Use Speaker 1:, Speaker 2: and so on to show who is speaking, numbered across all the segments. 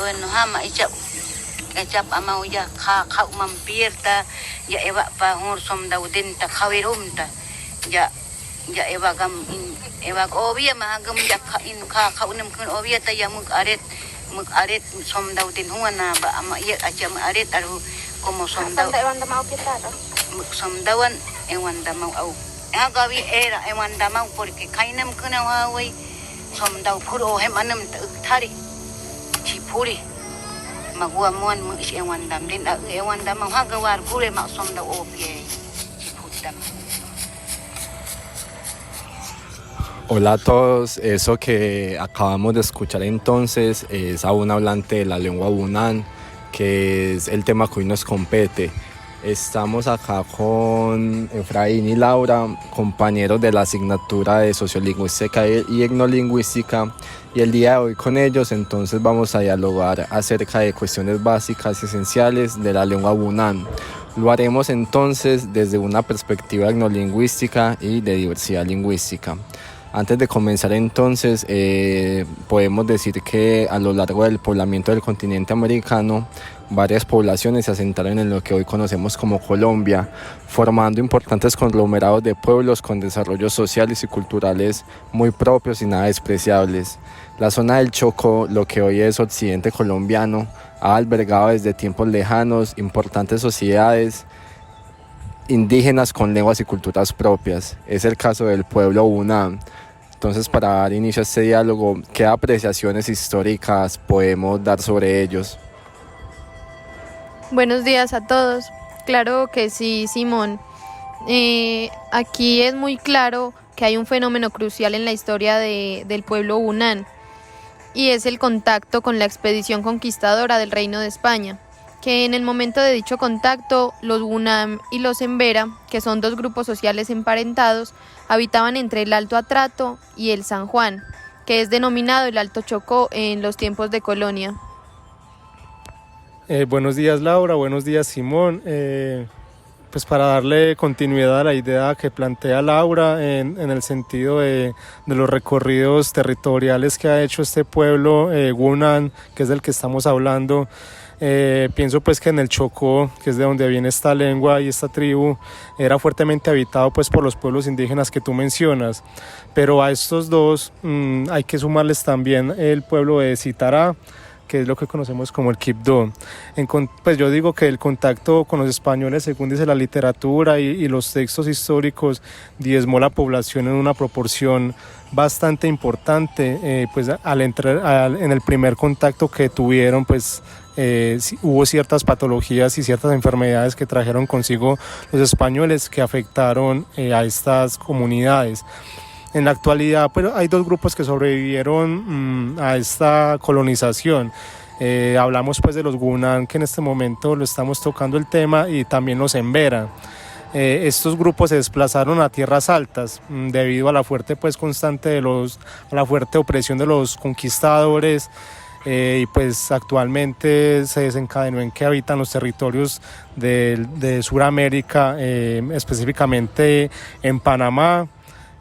Speaker 1: bueno hama echap amau ya kha mampirta ya eva pa hor som daudenta khawirumta ya eva gam eva obia mahagam ya kha unam kun obia ta ya muk aret som daudin huana ba ama ya acham aret aru como som daud ewanda mau kita muk som dawan ewanda mau au gawi era ewanda mau porque kainam kuna wai som daw puro hem anam thari chipuri magua muan mu is ewandam din ewandam hagawar pure mak som daw opie chiputam.
Speaker 2: Hola a todos, eso que acabamos de escuchar entonces es a un hablante de la lengua Bunán, que es el tema que hoy nos compete. Estamos acá con Efraín y Laura, compañeros de la asignatura de Sociolingüística y Etnolingüística, y el día de hoy con ellos entonces vamos a dialogar acerca de cuestiones básicas y esenciales de la lengua Bunán. Lo haremos entonces desde una perspectiva etnolingüística y de diversidad lingüística. Antes de comenzar entonces, podemos decir que a lo largo del poblamiento del continente americano, varias poblaciones se asentaron en lo que hoy conocemos como Colombia, formando importantes conglomerados de pueblos con desarrollos sociales y culturales muy propios y nada despreciables. La zona del Chocó, lo que hoy es occidente colombiano, ha albergado desde tiempos lejanos importantes sociedades indígenas con lenguas y culturas propias. Es el caso del pueblo Bunán. Entonces, para dar inicio a este diálogo, ¿qué apreciaciones históricas podemos dar sobre ellos?
Speaker 3: Buenos días a todos. Claro que sí, Simón. Aquí es muy claro que hay un fenómeno crucial en la historia del pueblo Bunán, y es el contacto con la expedición conquistadora del Reino de España, que en el momento de dicho contacto, los Bunán y los Embera, que son dos grupos sociales emparentados, habitaban entre el Alto Atrato y el San Juan, que es denominado el Alto Chocó en los tiempos de colonia.
Speaker 4: Buenos días, Laura, buenos días, Simón. Pues para darle continuidad a la idea que plantea Laura en el sentido de los recorridos territoriales que ha hecho este pueblo Bunán, que es del que estamos hablando, pienso pues que en el Chocó, que es de donde viene esta lengua y esta tribu, era fuertemente habitado pues por los pueblos indígenas que tú mencionas, pero a estos dos hay que sumarles también el pueblo de Citará, que es lo que conocemos como el Quibdó. Pues yo digo que el contacto con los españoles, según dice la literatura y los textos históricos, diezmó la población en una proporción bastante importante, pues al entrar en el primer contacto que tuvieron, pues hubo ciertas patologías y ciertas enfermedades que trajeron consigo los españoles que afectaron a estas comunidades. En la actualidad, pues, hay dos grupos que sobrevivieron a esta colonización. Hablamos pues de los Bunán, que en este momento lo estamos tocando el tema, y también los Embera. Estos grupos se desplazaron a tierras altas debido a la fuerte pues constante a la fuerte opresión de los conquistadores, y pues actualmente se desencadenó en que habitan los territorios de Sudamérica, específicamente en Panamá,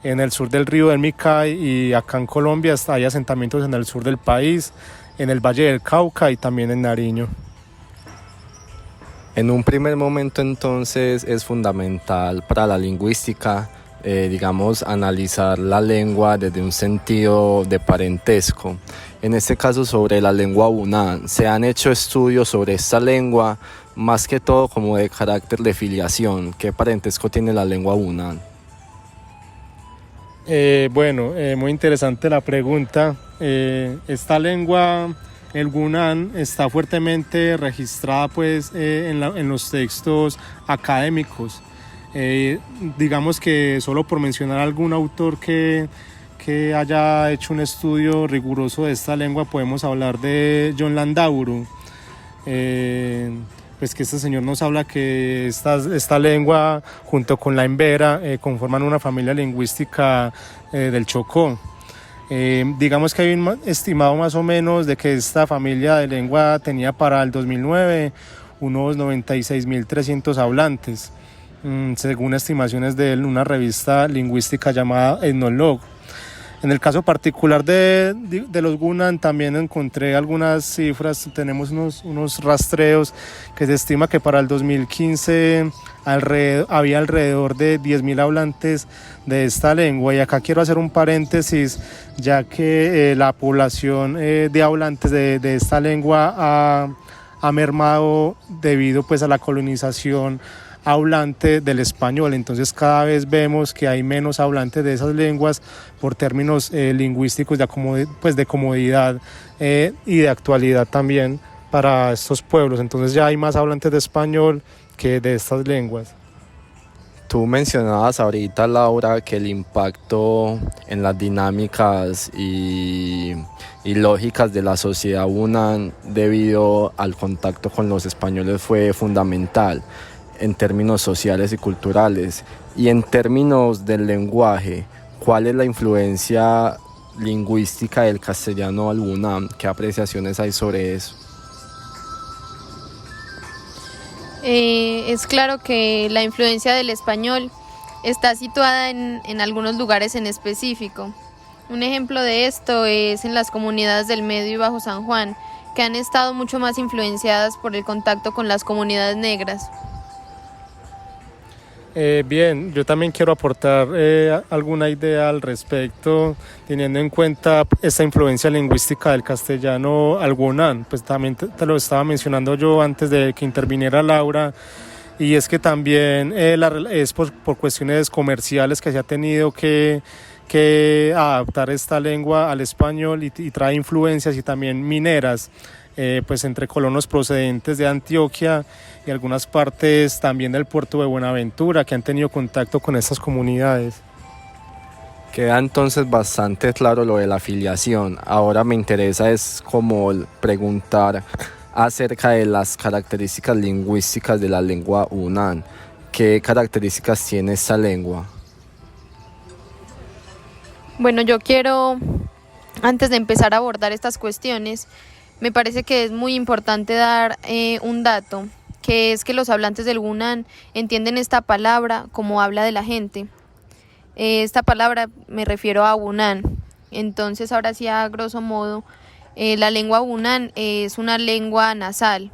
Speaker 4: en el sur del río del Micay, y acá en Colombia hay asentamientos en el sur del país, en el Valle del Cauca y también en Nariño.
Speaker 2: En un primer momento entonces es fundamental para la lingüística, digamos, analizar la lengua desde un sentido de parentesco. En este caso sobre la lengua Bunán, se han hecho estudios sobre esta lengua, más que todo como de carácter de filiación. ¿Qué parentesco tiene la lengua Bunán?
Speaker 4: Muy interesante la pregunta. Esta lengua, el Bunán, está fuertemente registrada pues, en los textos académicos. Digamos que solo por mencionar algún autor que haya hecho un estudio riguroso de esta lengua, podemos hablar de John Landaburu. Pues que este señor nos habla que esta lengua junto con la Embera conforman una familia lingüística del Chocó. Digamos que hay un estimado más o menos de que esta familia de lengua tenía para el 2009 unos 96.300 hablantes, según estimaciones de una revista lingüística llamada Ethnologue. En el caso particular de los Gunan también encontré algunas cifras, tenemos unos rastreos que se estima que para el 2015 había alrededor de 10.000 hablantes de esta lengua, y acá quiero hacer un paréntesis, ya que la población de hablantes de esta lengua ha mermado debido pues a la colonización hablante del español. Entonces cada vez vemos que hay menos hablantes de esas lenguas por términos lingüísticos de comodidad y de actualidad también para estos pueblos. Entonces ya hay más hablantes de español que de estas lenguas.
Speaker 2: Tú mencionabas ahorita, Laura, que el impacto en las dinámicas y lógicas de la sociedad Hunan debido al contacto con los españoles fue fundamental en términos sociales y culturales. Y en términos del lenguaje, ¿cuál es la influencia lingüística del castellano al Hunan? ¿Qué apreciaciones hay sobre eso?
Speaker 3: Es claro que la influencia del español está situada en algunos lugares en específico. Un ejemplo de esto es en las comunidades del Medio y Bajo San Juan, que han estado mucho más influenciadas por el contacto con las comunidades negras.
Speaker 4: Bien, yo también quiero aportar alguna idea al respecto, teniendo en cuenta esta influencia lingüística del castellano al Hunan. Pues también te lo estaba mencionando yo antes de que interviniera Laura, y es que también es por cuestiones comerciales que se ha tenido que adaptar esta lengua al español, y trae influencias y también mineras, pues entre colonos procedentes de Antioquia y algunas partes también del puerto de Buenaventura que han tenido contacto con estas comunidades.
Speaker 2: Queda entonces bastante claro lo de la afiliación. Ahora me interesa es como preguntar acerca de las características lingüísticas de la lengua Hunan. ¿Qué características tiene esta lengua?
Speaker 3: Bueno, yo quiero, antes de empezar a abordar estas cuestiones, me parece que es muy importante dar un dato, que es que los hablantes del Hunan entienden esta palabra como habla de la gente. Esta palabra me refiero a Hunan. Entonces, ahora sí, a grosso modo, la lengua Hunan es una lengua nasal.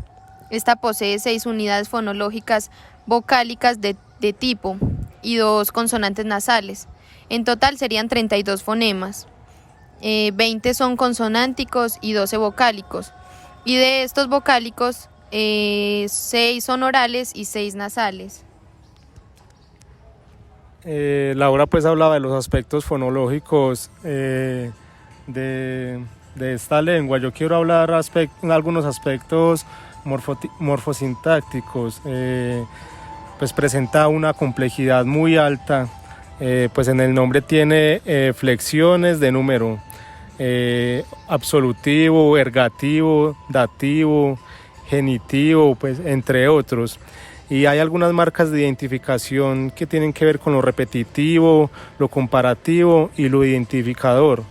Speaker 3: Esta posee 6 unidades fonológicas vocálicas de tipo y 2 consonantes nasales. En total serían 32 fonemas. 20 son consonánticos y 12 vocálicos. Y de estos vocálicos, 6 son orales y 6 nasales.
Speaker 4: Laura pues hablaba de los aspectos fonológicos de esta lengua. Yo quiero hablar algunos aspectos morfosintácticos. Pues presenta una complejidad muy alta. Pues en el nombre tiene flexiones de número, absolutivo, ergativo, dativo, genitivo, pues entre otros. Y hay algunas marcas de identificación que tienen que ver con lo repetitivo, lo comparativo y lo identificador.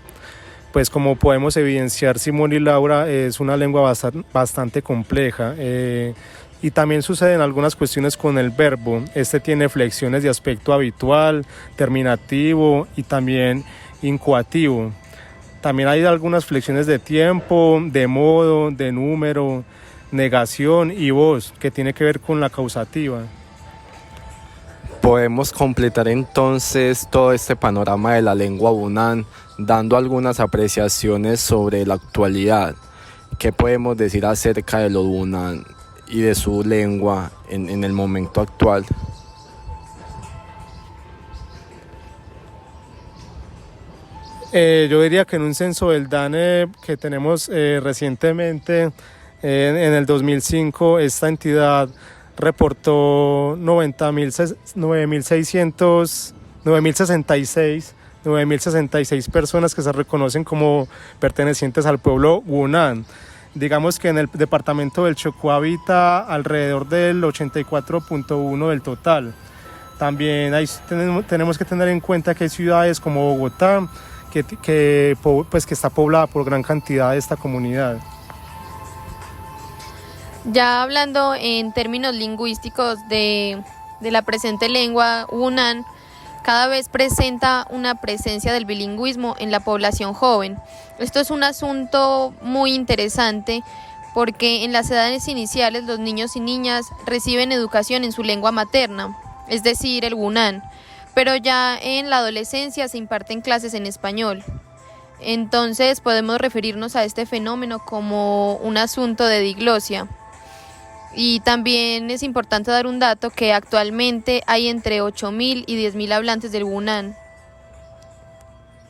Speaker 4: Pues como podemos evidenciar, Simón y Laura, es una lengua bastante compleja. Y también suceden algunas cuestiones con el verbo. Este tiene flexiones de aspecto habitual, terminativo y también incoativo. También hay algunas flexiones de tiempo, de modo, de número, negación y voz, que tiene que ver con la causativa.
Speaker 2: Podemos completar entonces todo este panorama de la lengua Hunan dando algunas apreciaciones sobre la actualidad. ¿Qué podemos decir acerca de los Hunan y de su lengua en el momento actual?
Speaker 4: Yo diría que en un censo del DANE que tenemos recientemente, en el 2005, esta entidad reportó 9.066 personas que se reconocen como pertenecientes al pueblo Hunan. Digamos que en el departamento del Chocó habita alrededor del 84.1% del total. También tenemos que tener en cuenta que hay ciudades como Bogotá que está poblada por gran cantidad de esta comunidad.
Speaker 3: Ya hablando en términos lingüísticos de la presente lengua Hunan, cada vez presenta una presencia del bilingüismo en la población joven. Esto es un asunto muy interesante porque en las edades iniciales los niños y niñas reciben educación en su lengua materna, es decir, el Hunan, pero ya en la adolescencia se imparten clases en español. Entonces podemos referirnos a este fenómeno como un asunto de diglosia. Y también es importante dar un dato que actualmente hay entre 8.000 y 10.000 hablantes del Hunan.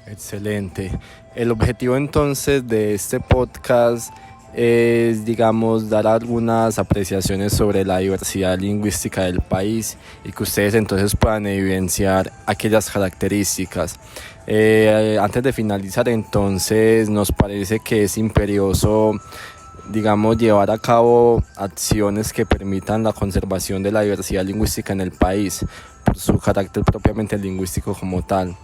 Speaker 2: Excelente. El objetivo entonces de este podcast es, digamos, dar algunas apreciaciones sobre la diversidad lingüística del país y que ustedes entonces puedan evidenciar aquellas características. Antes de finalizar, entonces, nos parece que es imperioso, digamos, llevar a cabo acciones que permitan la conservación de la diversidad lingüística en el país, por su carácter propiamente lingüístico como tal.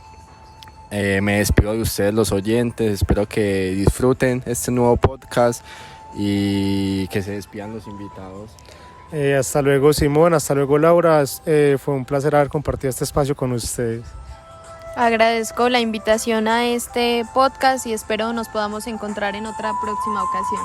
Speaker 2: Me despido de ustedes, los oyentes, espero que disfruten este nuevo podcast y que se despidan los invitados.
Speaker 4: Hasta luego, Simón, hasta luego, Laura. Fue un placer haber compartido este espacio con ustedes.
Speaker 3: Agradezco la invitación a este podcast y espero nos podamos encontrar en otra próxima ocasión.